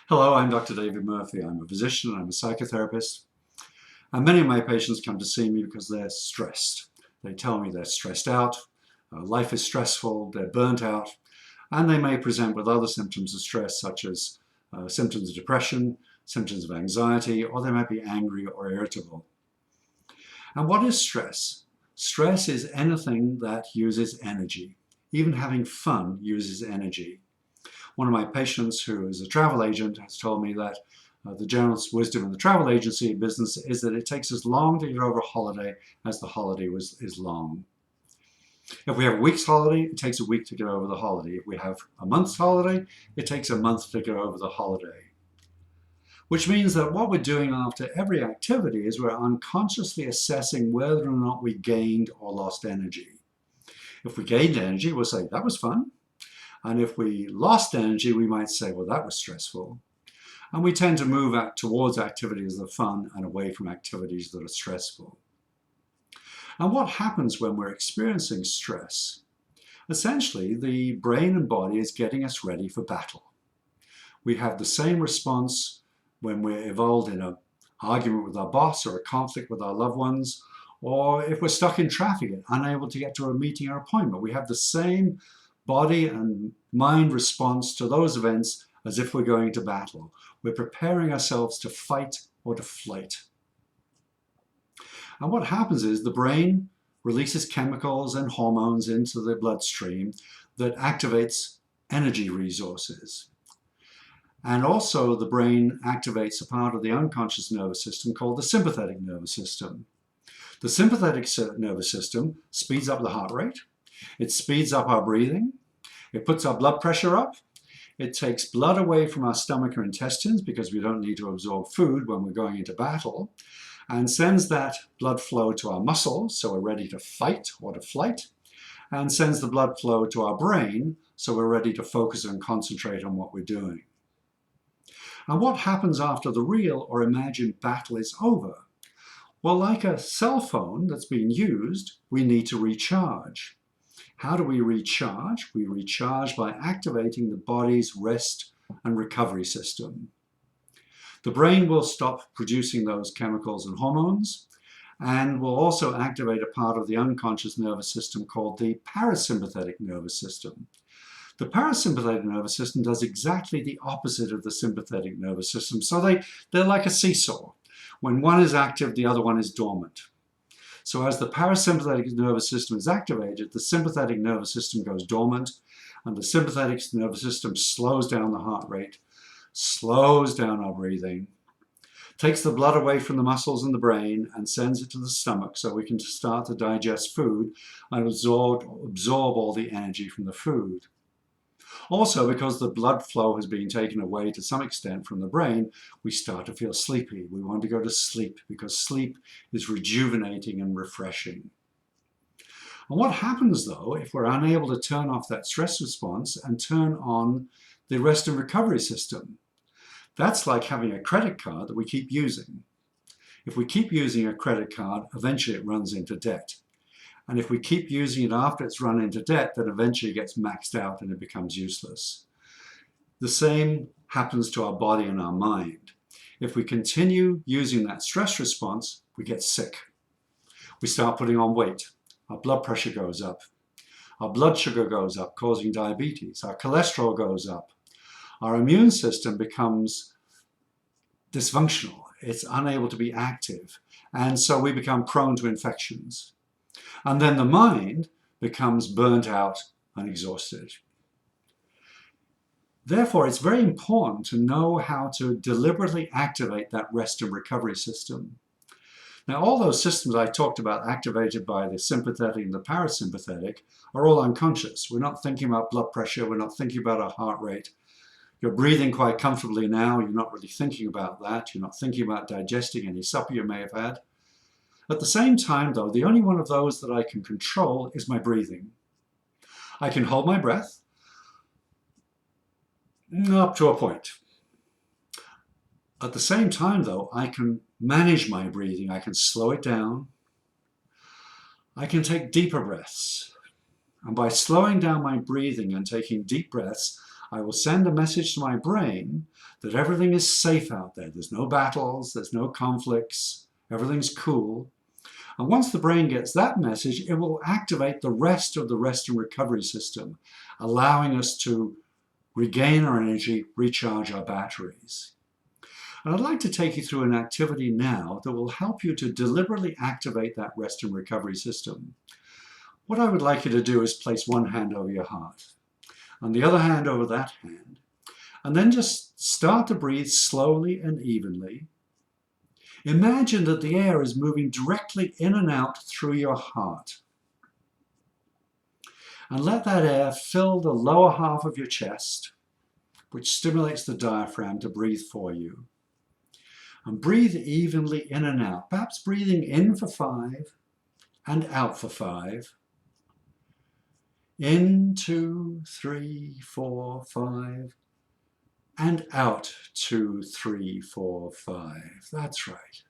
Hello, I'm Dr. David Murphy. I'm a physician, I'm a psychotherapist, and many of my patients come to see me because they're stressed. They tell me they're stressed out, life is stressful, they're burnt out, and they may present with other symptoms of stress such as symptoms of depression, symptoms of anxiety, or they might be angry or irritable. And what is stress? Stress is anything that uses energy. Even having fun uses energy. One of my patients, who is a travel agent, has told me that the general wisdom in the travel agency business is that it takes as long to get over a holiday as the holiday is long. If we have a week's holiday, it takes a week to get over the holiday. If we have a month's holiday, it takes a month to get over the holiday. Which means that what we're doing after every activity is we're unconsciously assessing whether or not we gained or lost energy. If we gained energy, we'll say, that was fun. And if we lost energy, we might say, well, that was stressful. And we tend to move towards activities that are fun and away from activities that are stressful. And what happens when we're experiencing stress? Essentially, the brain and body is getting us ready for battle. We have the same response when we're involved in an argument with our boss or a conflict with our loved ones, or if we're stuck in traffic and unable to get to a meeting or appointment. We have the same body and mind response to those events as if we're going to battle. We're preparing ourselves to fight or to flight. And what happens is the brain releases chemicals and hormones into the bloodstream that activates energy resources. And also the brain activates a part of the unconscious nervous system called the sympathetic nervous system. The sympathetic nervous system speeds up the heart rate. It speeds up our breathing. It puts our blood pressure up. It takes blood away from our stomach or intestines because we don't need to absorb food when we're going into battle, and sends that blood flow to our muscles so we're ready to fight or to flight, and sends the blood flow to our brain so we're ready to focus and concentrate on what we're doing. And what happens after the real or imagined battle is over? Well, like a cell phone that's being used, we need to recharge. How do we recharge? We recharge by activating the body's rest and recovery system. The brain will stop producing those chemicals and hormones, and will also activate a part of the unconscious nervous system called the parasympathetic nervous system. The parasympathetic nervous system does exactly the opposite of the sympathetic nervous system, so they're like a seesaw. When one is active, the other one is dormant. So as the parasympathetic nervous system is activated, the sympathetic nervous system goes dormant, and the sympathetic nervous system slows down the heart rate, slows down our breathing, takes the blood away from the muscles in the brain and sends it to the stomach so we can start to digest food and absorb all the energy from the food. Also, because the blood flow has been taken away to some extent from the brain, we start to feel sleepy. We want to go to sleep because sleep is rejuvenating and refreshing. And what happens, though, if we're unable to turn off that stress response and turn on the rest and recovery system? That's like having a credit card that we keep using. If we keep using a credit card, eventually it runs into debt. And if we keep using it after it's run into debt, then eventually it gets maxed out and it becomes useless. The same happens to our body and our mind. If we continue using that stress response, we get sick. We start putting on weight. Our blood pressure goes up. Our blood sugar goes up, causing diabetes. Our cholesterol goes up. Our immune system becomes dysfunctional. It's unable to be active. And so we become prone to infections. And then the mind becomes burnt out and exhausted. Therefore, it's very important to know how to deliberately activate that rest and recovery system. Now, all those systems I talked about activated by the sympathetic and the parasympathetic are all unconscious. We're not thinking about blood pressure. We're not thinking about our heart rate. You're breathing quite comfortably now. You're not really thinking about that. You're not thinking about digesting any supper you may have had. At the same time, though, the only one of those that I can control is my breathing. I can hold my breath up to a point. At the same time, though, I can manage my breathing. I can slow it down. I can take deeper breaths. And by slowing down my breathing and taking deep breaths, I will send a message to my brain that everything is safe out there. There's no battles, there's no conflicts, everything's cool. And once the brain gets that message, it will activate the rest of the rest and recovery system, allowing us to regain our energy, recharge our batteries. And I'd like to take you through an activity now that will help you to deliberately activate that rest and recovery system. What I would like you to do is place one hand over your heart and the other hand over that hand, and then just start to breathe slowly and evenly. Imagine that the air is moving directly in and out through your heart. And let that air fill the lower half of your chest, which stimulates the diaphragm to breathe for you. And breathe evenly in and out, perhaps breathing in for 5 and out for 5. In, 2, 3, 4, 5. And out, 2, 3, 4, 5. That's right.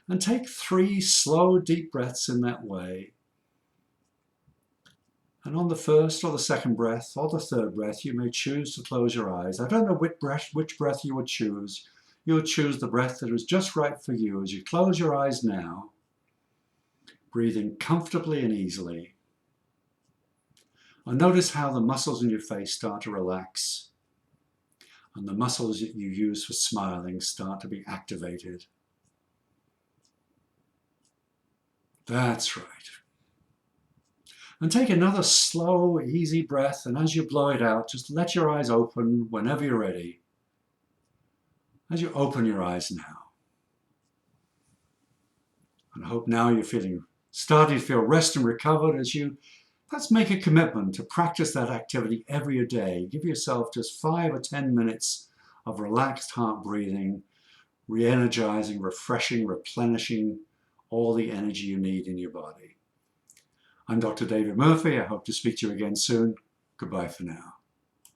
And take 3 slow, deep breaths in that way. And on the first or the second breath or the third breath, you may choose to close your eyes. I don't know which breath you would choose. You would choose the breath that is just right for you as you close your eyes now, breathing comfortably and easily. And notice how the muscles in your face start to relax, and the muscles that you use for smiling start to be activated. That's right. And take another slow, easy breath, and as you blow it out, just let your eyes open whenever you're ready. As you open your eyes now. And I hope now you're starting to feel rest and recovered as you let's make a commitment to practice that activity every day. Give yourself just 5 or 10 minutes of relaxed heart breathing, re-energizing, refreshing, replenishing all the energy you need in your body. I'm Dr. David Murphy. I hope to speak to you again soon. Goodbye for now.